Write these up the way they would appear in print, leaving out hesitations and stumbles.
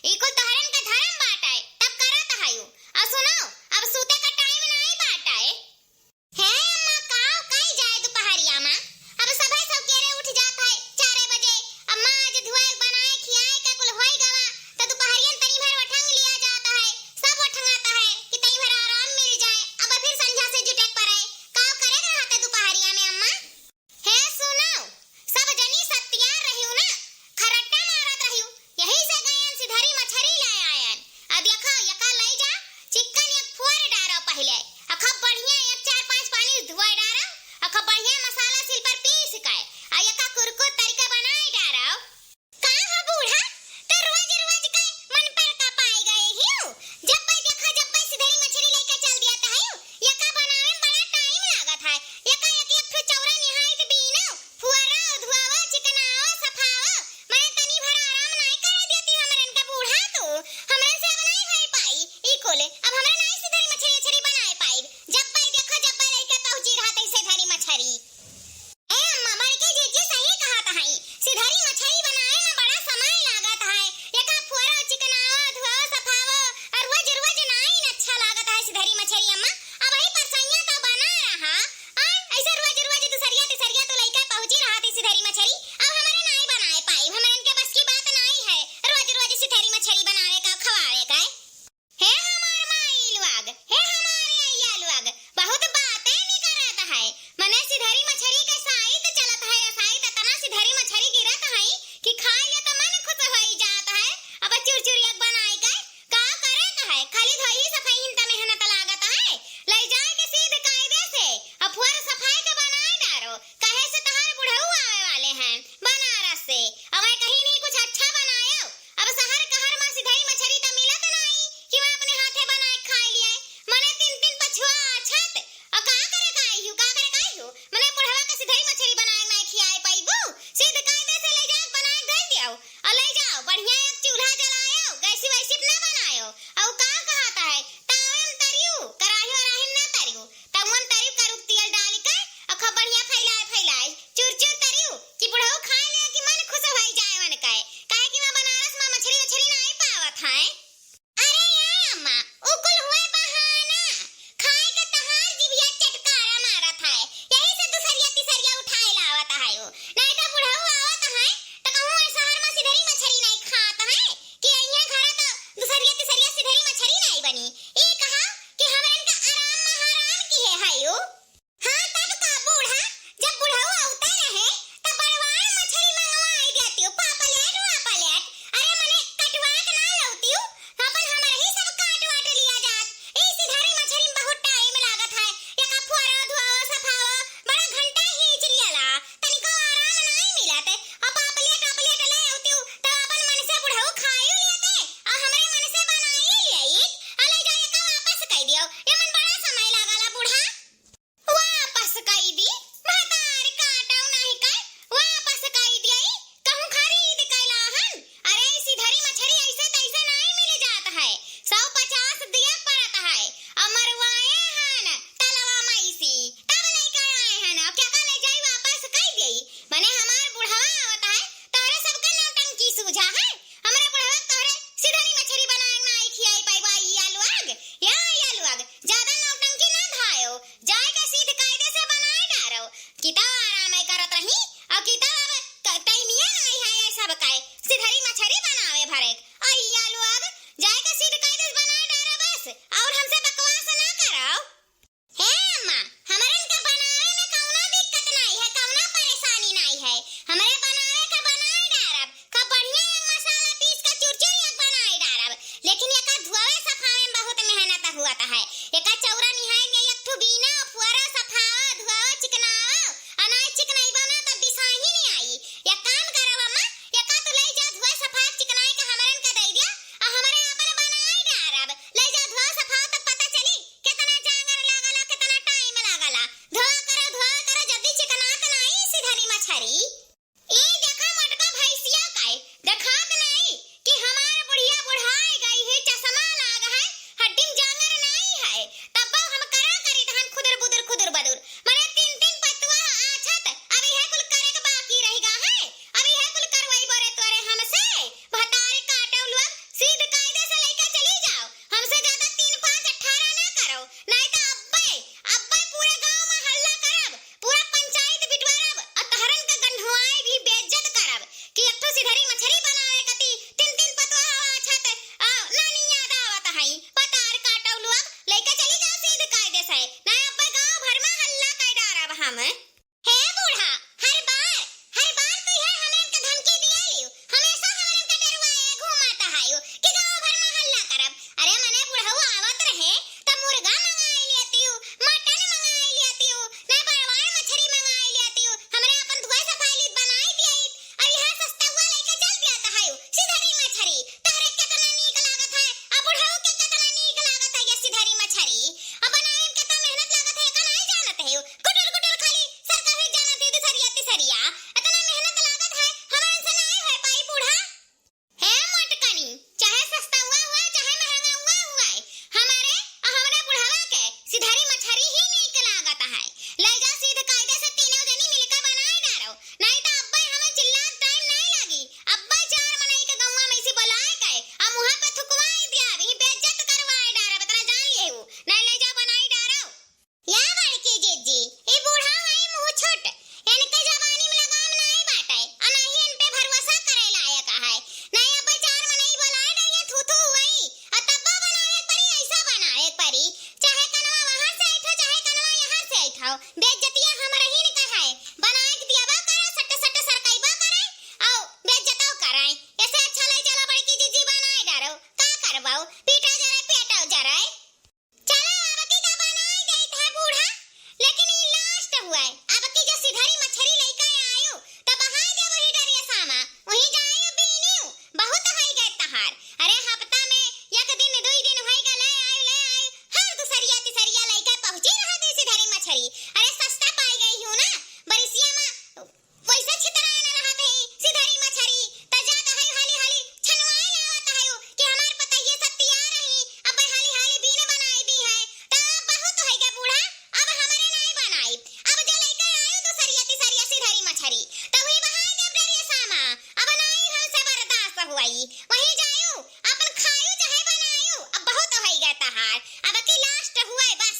Eco तहरन का धर्म बाटा है तब करत हयू। अब सुनो, अब सूते का टाइम नहीं बाटा है। हे अम्मा काव कई जाए दोपहरिया में। अब सबे सब केरे उठ जात है 4 बजे। अम्मा आज धुआए बनाए खियाए का कुल होई गवा त दोपहरियन तनी भर वठंग लिया जाता है। सब वठंगाता है कि तनी भर आराम मिल जाए। अब फिर संध्या से जुटे पड़े काव करे रहते दोपहरिया में अम्मा। हे सुनो, सब जनी सत्यार रहियो ना, खरट्टा मारत रहियो। यही से गयन सिधरी मछरी ले आयन। अब यखा यका ले जा चिकन एक फोर डारो पहले। अखा बढ़िया 1-4-5 पानी धुआई डारो। अखा बढ़िया मसाला सिल पर पीस के आ यका कुरकुर तरीका बनाई डारो। का हो बूढ़ा तो रोज रोज के मन पर का पाए गए हियो। जब पे देखा जब पे सिधरी मछली लेके चल दिया था हियो। यका बनावे में बड़ा टाइम लागत है। यका एक ठो चौरा निहायत बीनो फुआरा धुआवा चिकनावा सफावा। मैं तनी भर आराम नहीं कर देती हमरन का बूढ़ा तो हमरे से अब नहीं होई पाई। ई कोले अब हमरा नहीं सिधरी मछली बनाए पाई। जब पे देखा जब पे लेके पहुंची रहते सिधरी मछली। ए अम्मा बड़के जीजू सही कहा है। सिधरी मछली बनाए में बड़ा समय लागत है। यका फुआरा चिकनावा धुआवा सफावा और रोज रोज नहीं अच्छा लागत है सिधरी मछली अम्मा। अब वही परसैया तो बना रहा ऐसे रोज रोज दूसरिया तो लेके पहुंची रहती सिधरी मछली। अब हमरे नहीं बनाए पाई। हमरन के बस की बात नहीं है रोज रोज सिधरी मछली बनावे का खवावे का। हे हमार माई लोग, हे हमारे अय्या लोग, बहुत बातें नहीं करत है। मने सिधरी मछली के साइड चलत है साइड तना सिधरी मछली गिरत है कि खाए ले तो मन खुश होई जात है। अब चुरचुर एक बनाए गए का करे का है खाली धोई सफाई हिंता मेहनत लागत है। ले जाए के सीध कायदे से अब फुआर सफाई के बनाए डारो। कहे से तहार बुढ़ऊ आवे वाले हैं बनारस से। अब मैं कहीं नहीं कुछ अच्छा बनायो। अब शहर कहर में सिधरी मछली तो मिलत नहीं कि मैं अपने हाथे बनाए खा लिए। मने 3 पछुआ छत और का करे काई हूं मने बुढ़वा के सिधरी मछली बनाए मैं खियाए पाइबू। सीध कायदे से ले जा बनाए धर दियो और ले जाओ बढ़िया एक चूल्हा जलायो गैसी वैसी ना बनायो। और का कहता है तावम तरियो कराही वराही ना तरियो तमन तरियो करू तेल डाल के अखा बढ़िया फैलाए चुरचुर तरियो कि बुढ़ऊ खा ले कि मन खुश होई जाए मन काहे कि मैं बनारस में मछली नहीं पावत है। अरे ये अम्मा उकुल हुए बहाना खाए के तहार जीविया चटकारा मारत है। यही से दूसरिया उठाए लावत है यो। नहीं तो बुढ़ऊ आवत है तो कहूं ऐ शहर में सिधरी मछली नहीं खात है कि अइया घर तो दूसरिया सिधरी मछली नहीं बनी। ई कहा कि हमरन का आराम में हराम की है यो। हां तब का बूढ़ा जब बुढ़ऊ आवते रहे तो बड़वान मछली मंगवाई देती पापलेट वापलेट। अरे मने कटवा के ना लौती करबाऊ, पीटा जरा पेटा जरा चलो अब की का बनाई देत है बूढ़ा, लेकिन ई लास्ट हुआ है। अब की जो सिधरी मछली लेके आयो त बहाई दे वही डरिया सामा, वही जायो बीनियो बहुत होई गए तहार। अरे हफ्ता में एक दिन दो दिन होई गए ले आयो हर दूसरिया तीसरिया लेके पहुंची रहा दे सिधरी मछली। अरे सस्ता पाई गई हूं ना, बरिसिया में पैसा छितरा न रहा थे सिधरी मछली त जाता है हाली हाली छनवाए लावत है कि हमार पता ये सब तैयार रही अब हाली हाली बीने बनाई दी है त बहुत होई गए बूढ़ा, अब हमारे नहीं बनाई। अब जो लेके आयो दूसरिया तीसरिया सिधरी मछली त वही बहाई दे डरिया सामा, अब नहीं हमसे बर्दाश्त हुई, वही जायो अपन खायो चाहे बनायो, अब बहुत होई गए तहार। अब की लास्ट हुआ है बस,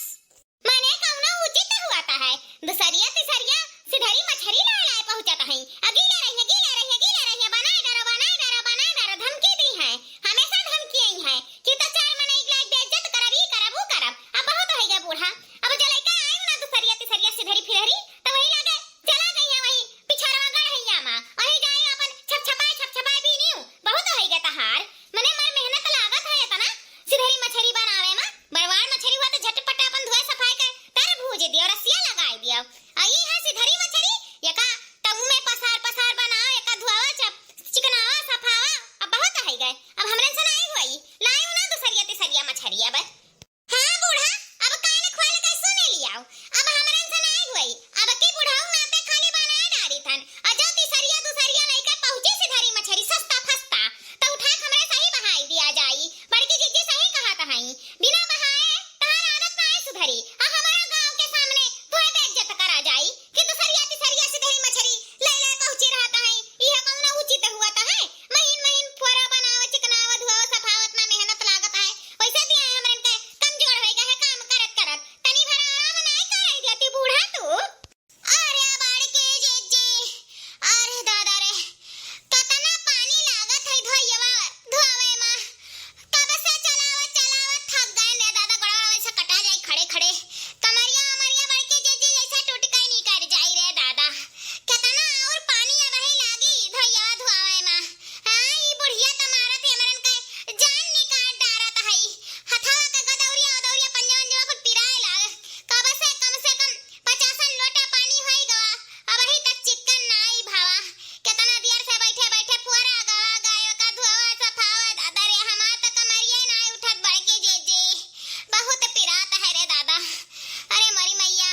मैंने कौनो उचित हुआ था है दूसरिया तीसरिया सिधरी मछली लाए पहुंचाता है। गीले रहिए बनाए डरो धमकी दी है, हमेशा धमकी आई है कि तो चार मने एक लाख बेइज्जत करब ई करब ऊ करब। अब बहुत हो गया बूढ़ा, अब जो लइका आयो ना दूसरिया तीसरिया सिधरी फिरहरी तो वही लगे चला गई है वही पिछड़वा गढ़ैया में, वही जाए अपन छपछपाई भी न्यू बहुत हो गया तहार। मने मर मेहनत लागत है इतना सिधरी मछली बनावे में, बरवार मछली हुआ तो झटपट अपन धोए सफाई कर तर भूज दियो रसिया लगाई दियो। आई है सिधरी मछली एका तऊ में पसार बनाओ, एका धोवा चिकनावा सफावा, अब बहुत हो गए। अब हमरे से नहीं हुई लायो ना दूसरिया तीसरिया मछली। अब हां बूढ़ा अब कान खोल के सुन लियाओ, अब हमरे से नहीं हुई। अब की बूढ़ाऊ नाते खाली बनाए डारी थन अजो तीसरिया दूसरिया लेके पहुंची सिधरी मछली सस्ता फस्ता तो उठा हमरे सही बहाई दिया जाई। बड़की जीजी सही कहा तहाई, बिना बहाए तहार आदत ना सुधरी आ हमारा गांव के सामने तोय बेइज्जत करा जाई कि दूसरिया तीसरिया सिधरी मछली ले पहुंची रहता है। यह कौनो उचित हुआ था है, महीन फोरा बनाव चिकनाव धुआव सफावत में मेहनत लागत है, वैसे दिया है हमरन के कमजोर हो गए है काम करत तनी भर आराम नहीं कराई देती बूढ़ा तू। अरे बड़के जीजी अरे दादा रे कितना पानी लागत है धोवे में, कब से चलावत थक गए ने दादा, गोड़ा वैसे कटा जाए खड़े कमरिया बड़के जीजी जैसे टूट के निकल जाई रे दादा। कितना और पानी अब ही लागी धोवे में। हां ई बुढ़िया तमारत हमरन के जान निकाल डारत है, हथवा का गदौरिया पंजवन कुछ पिराए लाग, कब से कम 50 लोटा पानी होई गवा, अब ही तक चिकन नाई भावा। कितना देर से बैठे पूरा गवा गायो का धोवा सफावा दादा रे, हमार त कमरिया नहीं उठत बड़के जीजी बहुत पिरात है रे दादा। अरे मरी मैया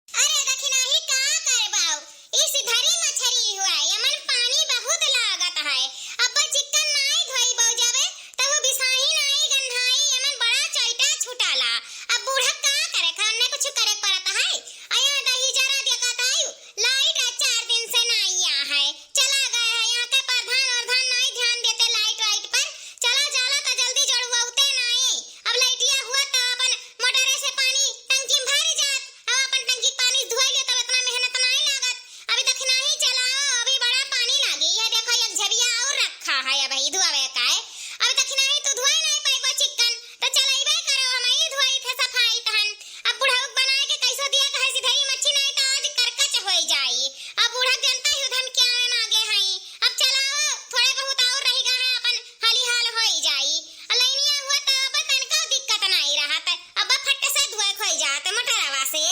अरे दखिना ही का करबाऊ, ई सिधरी मछली हुआ यमन पानी बहुत लागत है, अब चिकन नाई धोई बौ जावे तब वो बिसाही नाई गंधाई यमन बड़ा चैटा छुटाला। अब बूढ़ा का करे खाने कुछ करे पड़ता है। आया दही जरा देखत आयु लाइट 4 दिन से नहीं आ है, चला गया है यहाँ के प्रधान नहीं ध्यान देते लाइट पर, चला जाला तो जल्दी जड़ुआ उते नहीं। अब लाइटिया हुआ तो अपन मोटरे से पानी टंकी में भर जात, अब अपन टंकी पानी धोई ले तब इतना मेहनत नहीं लागत। अभी तक नहीं चलाओ अभी बड़ा पानी लागी है, देखो एक झबिया और रखा है अब ही धोवे का है। अभी तक नहीं तो धोई नहीं पाइबो चिकन तो चलाइबे करो हम ही धोई थे सफाई तहन। अब बूढ़ा बनाए के कैसो दिया कहे सिधरी मच्छी नहीं तो आज करकच होई जाई। अब बूढ़ा जनता ही धमकी आवे मांगे हई, अब चलाओ थोड़े बहुत और रही गए है अपन हाली हाल होई जाई। अलैनिया हुआ तो अब तनका दिक्कत नहीं रहत, अब फट से धोए खोई जात मोटरवा से।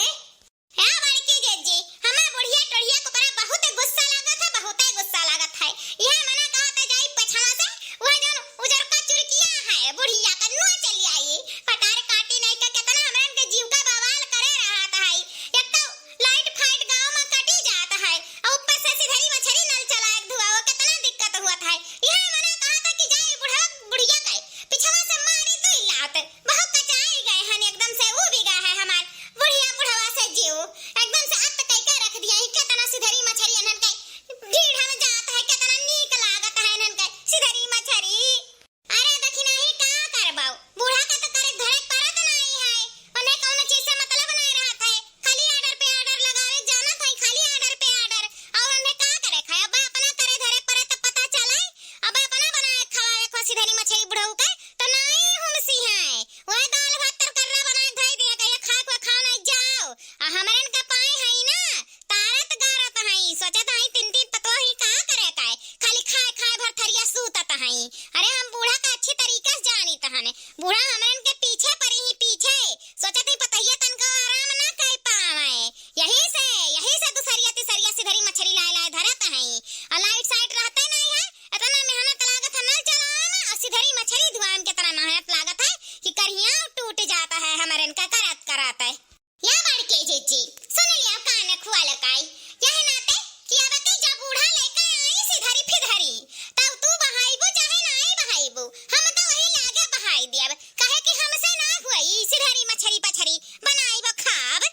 है बड़की जीजी हमार बुढ़िया टोढ़िया को पर बहुत गुस्सा लागत है, यह मना कहत जाई पछवा से वह जन उजर का चुरकिया है बुढ़िया का नो चली आई पटार काटी नहीं का कितना हमरन के जीव का बवाल करे रहत है। एक तो लाइट फाइट गांव में कटी जात है और ऊपर से सिधरी मछली नल चलाए धुआओ कितना दिक्कत हुआ था। यह मना कहत कि जाई बुढ़िया के पिछवा से मारी तो लात बहुत कचाई गए हन, एकदम से वो भी गए है हमार बुढ़वा से जीव एकदम से अत कई के रख दिया। कितना सिधरी मछली अनन के भीड़ हम जात है, कितना नीक लागत है अनन के सिधरी मछली। अरे दखिना ही का करबाऊ, बूढ़ा का तो करे धरे परत नहीं है, उन्हें कौनो चीज से मतलब नहीं रहत है, खाली ऑर्डर पे ऑर्डर लगावे जानत है, खाली ऑर्डर पे ऑर्डर। और उन्हें का करे खाए अब अपना करे धरे परत पता चले, अब अपना बनाए खवावे को सिधरी मछली बुढ़ऊ के तो नहीं हमसी है, वह दाल भात तरकरा बनाए धई दिया के खा नहीं जाओ। हमरन का पाए है ना तारत गारत है, सोचत है 3 पतो ही का करे खाली खाए भर थरिया सूतत है। अरे हम बूढ़ा का अच्छी तरीके से जानी जाने बूढ़ा हमरन के पीछे पड़ी ही पीछे सोचत ही पतैया तनका आराम ना कर पावे। यही से दूसरिया तीसरिया सिधरी मछली लाए लाए धरत है और लाइट साइट रहते नहीं है। इतना मेहनत लागत है नल चलावे में और सिधरी मछली धुआं में कितना मेहनत लागत है कि करिया टूट जाता है हमरन का करत करत है। या बड़के जीजी सुन लिया कान खुआ लकाई यह नाते कि अब के जब बूढ़ा लेकर आई सिधरी फिधरी तब तू बहाईबू चाहे नहीं बहाईबू हम तो वही लागे बहाई दियब कहे कि हमसे ना हुई सिधरी मछली पछरी बनाई बो खाब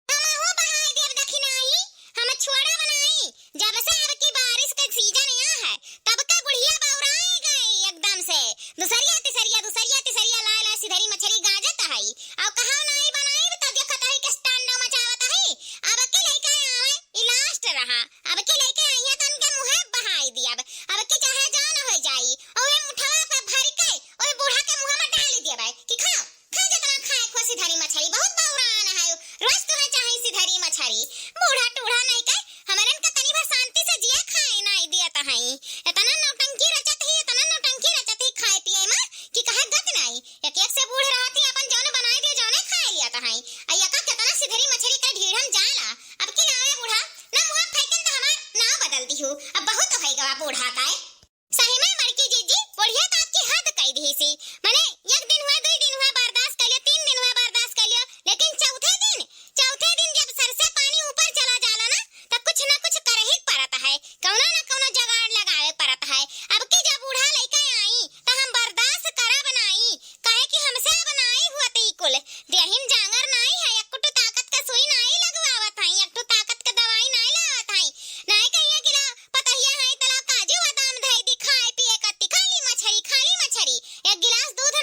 हम हो बहाई दियब देखी नहीं हम छोड़ा बनाई जब से अब की बारिश का सीजन आया है तब का बुढ़िया बौराई गई एकदम से दूसरिया तीसरिया ला ला सिधरी मछली गाजत है और कहां नहीं बनाई तो देखत है कि स्टैंड मचावत है। अब के लेके आवे ई लास्ट रहा अब के लेके आइया तन के मुंह बहाई दियब अब के चाहे जान हो जाई और ये मुठवा पे भर के ओए बूढ़ा के मुंह में डाल दियब कि खा खा जितना खाए खो सिधरी मछली बहुत बौरान है रोज तुम्हें चाहे सिधरी मछली बूढ़ा टूढ़ा नहीं के हमरन का तनी भर शांति से जिया खाए नहीं दियत है। इतना नौटंकी रचत ही खाए पिए में कि कहे गत नहीं एक एक से बूढ़ रहती अपन जौन बनाई दे जौने खाए लिया है अय्या का कितना सिधरी मछली का ढीढ़न जाला अब के लावे बूढ़ा ना मुंह फेंकन तो हमार ना बदल दी हूं अब बहुत हो गवा बूढ़ा का सही में बड़की जीजी बुढ़िया तो आपकी हद कई दी सी माने एक दिन हुआ 2 दिन हुआ बर्दाश्त कर लिया 3 दिन हुआ बर्दाश्त कर लिया लेकिन चौथे दिन जब सर से पानी ऊपर चला जाला ना तब कुछ ना कुछ कर ही पड़ता है कौनो ना कौनो जुगाड़ लगावे पड़ता है। अब के जब बूढ़ा लेके आई तो हम बर्दाश्त करा बनाई कहे कि हमसे बनाई हुआ ती कुल देहिन जांगर नहीं है एक कुछ ताकत का सुई नहीं लगवावत है एक तो ताकत का दवाई नहीं लावत है नहीं कहिए कि ला पतहिया है तला काजू बादाम धई दी खाए पिए कत्ती खाली मछरी एक गिलास दूध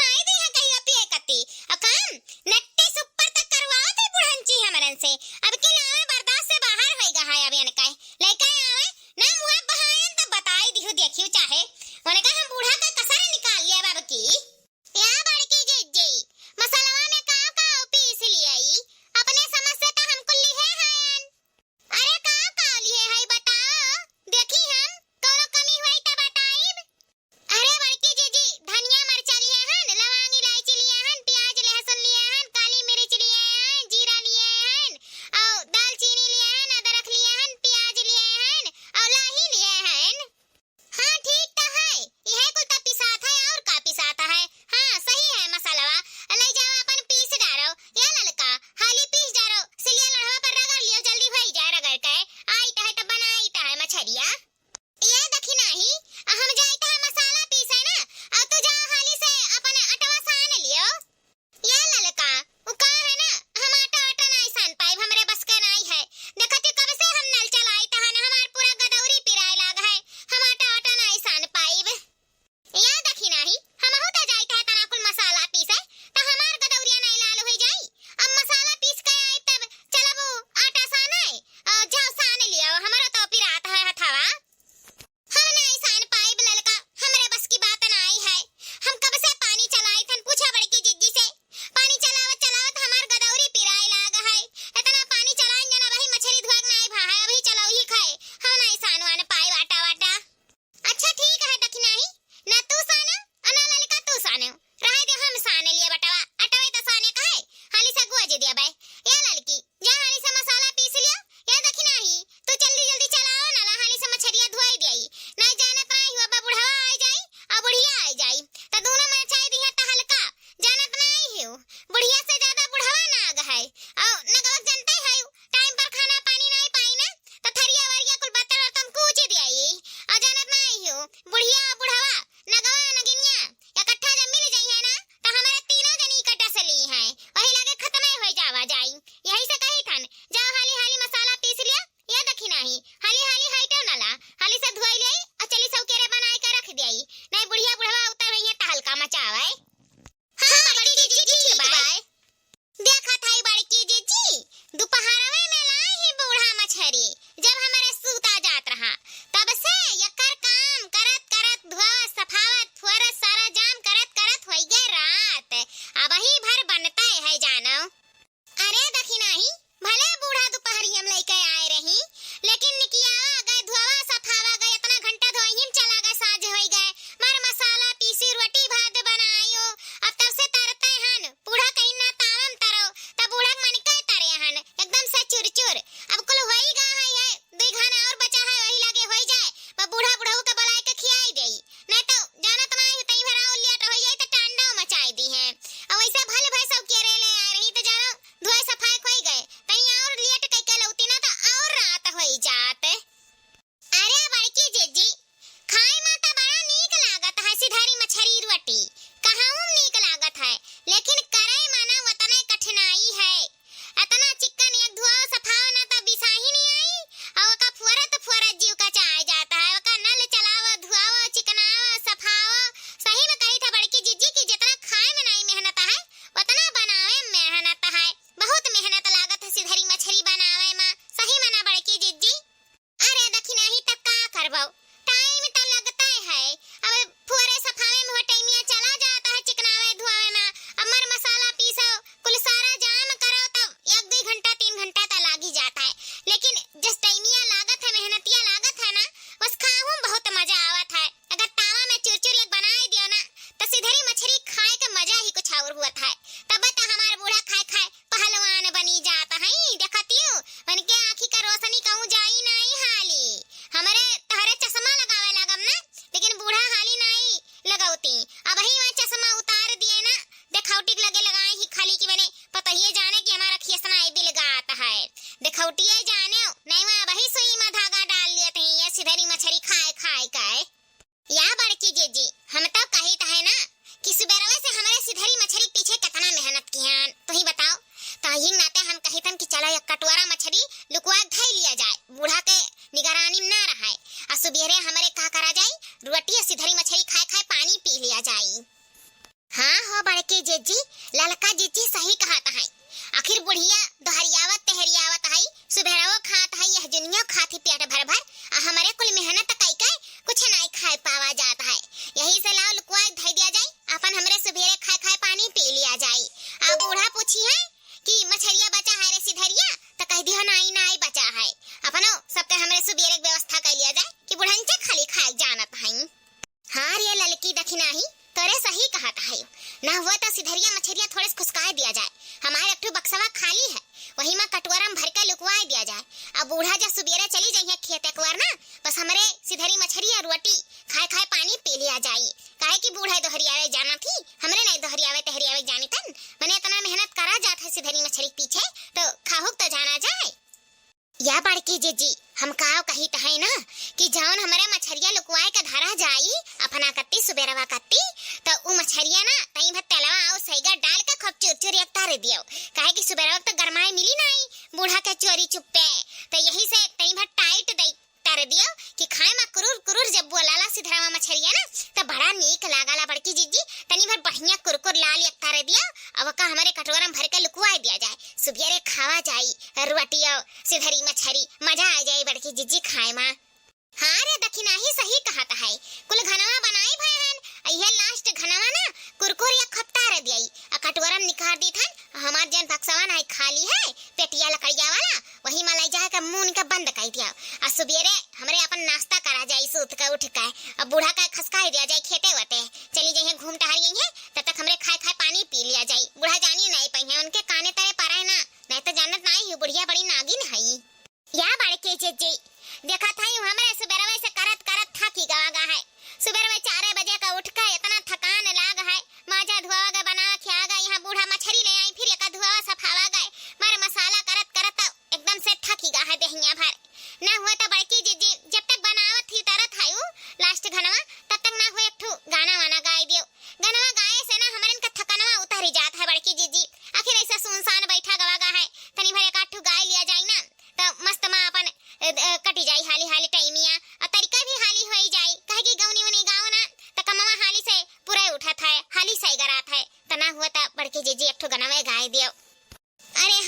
छाउर हुआ था। तब तो हमार बूढ़ा खाए खाए पहलवान बनी जाता है। देखतियो मन के आँखी का रोशनी कहूँ जाई नहीं हाली। हमारे तहरे चश्मा लगावे लगम ना, लेकिन बूढ़ा हाली नहीं लगावती। अब ही वह चश्मा उतार दिए ना, देखौटी लगे लगाए ही खाली की बने पता ही जाने कि हमारा खिसना बिल गाता है। देखौटी जाने नहीं वह वही सुई में धागा डाल लेते हैं ये सिधरी मछली खाए खाए का। या बड़की जीजी हम तो कही है ना कि सुबेरवे से हमारे सिधरी मछली पीछे कितना मेहनत किया, तो ही बताओ। तो ही नाते हम कही तन कि चलो एक कटोरा मछली लुकवा धई लिया जाए, बूढ़ा के निगरानी ना रहे। और सुबेरे हमारे का करा जाए, रोटी सिधरी मछली खाए खाए पानी पी लिया जाए। हाँ हो बड़के जीजी, ललका जीजी सही कहता है। आखिर बुढ़िया दोहरियावत तहरियावत है, सुबेरवो खात है यह दुनिया खाती पेट भर भर, और हमारे कुल मेहनत कई कई कुछ नहीं खाए पावा जाता है। यही से लाओ लुकवा धई दिया जाए, अपन हमरे सुबेरे खाए खाए पानी पी लिया जाए। अब बूढ़ा पूछी है कि मछलिया बचा है रे सिधरिया, तो कह दियो नहीं नहीं बचा है। अपनो सबके हमरे सुबेरे व्यवस्था कर लिया जाए कि बुढ़ंचे खाली खाए जानत है। हाँ रे ललकी दखिना ही तोरे सही कहता है। ना हुआ तो सिधरिया मछलिया थोड़े खुसकाए दिया जाए, हमारे एक बक्सवा खाली है, वही में कटोरा में भर के लुकवा दिया जाए। अब बूढ़ा जब सुबेरे चली जाइए खेत एक बार ना, बस हमारे सिधरी मछली और रोटी खाए खाए पानी पी लिया जाए। काहे कि बूढ़ा दोहरियावे जाना थी, हमरे नहीं दोहरियावे तहरियावे जानी तन। मैंने इतना मेहनत करा जाता है सिधरी मछली पीछे, तो खाहुक तो जाना जाए। या बड़की जीजी हम काव कही है ना कि जौन हमारे मछरिया लुकवाए के धरा जाई अपना कत्ती सुबेरवा कत्ती, तो उ मछरिया ना तई भर तेलवा और सईगा डाल के खूब चुर एक तारे दियो। काहे कि सुबेरवा तो गरमाए मिली नहीं बूढ़ा के चोरी चुप्पे, तो यही से तई भर टाइट दई तारे दियो कि खाए में कुरुर कुरुर जब बोलाला सिधरावा मछरिया ना तो बड़ा नीक लागला। बड़की जीजी तनी भर बढ़िया कुरकुर लाल एक तारे दियो, अब का हमारे कटोरा में भर के लुकवा दिया जाए, सुबेरे खावा जाई रोटी और सिधरी मछली, मजा आ जाए बड़की जीजी खाए में। हाँ रे दखिना ही सही कहता है। कुल घनवा बनाई भयन, यह लास्ट घनवा ना कुरकुर या खपता रे दियाई, आ कटोरा में निकाल दी थन। हमार जन बक्सवा नहीं खाली है पेटिया लकड़िया वाला, वही मलाई जाए का मुंह का बंद कर दिया। आ सुबेरे हमरे अपन नाश्ता करा जाए सूत का उठ का, अब बूढ़ा का खसका दिया जाए खेते वते चली जाइए घूम टहरी है, तब तक हमरे खाए खाए पानी पी लिया जाए। बूढ़ा जानी नहीं पाई है, उनके काने तरे पारा है ना, नहीं तो जानत नहीं है बुढ़िया बड़ी नागिन है। या बड़के जीजी देखा था हमारे सुबेरवे से करत करत थकी गवागा है। सुबेरवे 4 बजे का उठ के इतना थकान लाग है, माजा धुआगा बना खिया गए, यहाँ बूढ़ा मछली ले आई फिर एक धुआवा सफावा गए, मारे मसाला करत करत एकदम से थकी गा है देहिया भर। ना हुआ तो बड़की जीजी जब तक बनावत थी तरत है लास्ट घनवा, तब तक ना हुए एक गाना वाना गाय दियो। गाना गाए से ना हमारे इनका थकानवा उतर ही जाता है बड़की जीजी। आखिर ऐसा सुनसान बैठा गवागा है, तनी भर एक आठ गाय लिया जाए ना तो मस्त माँ अपन कटी जाई हाली हाली टाइमिया, और तरीका भी हाली होई जाई। कहे कि गौनी वनी गाँव ना तो कमवा हाली से पूरा उठा था हाली सही गरात है, तना हुआ था बड़की जीजी एक गाना गाय दियो। अरे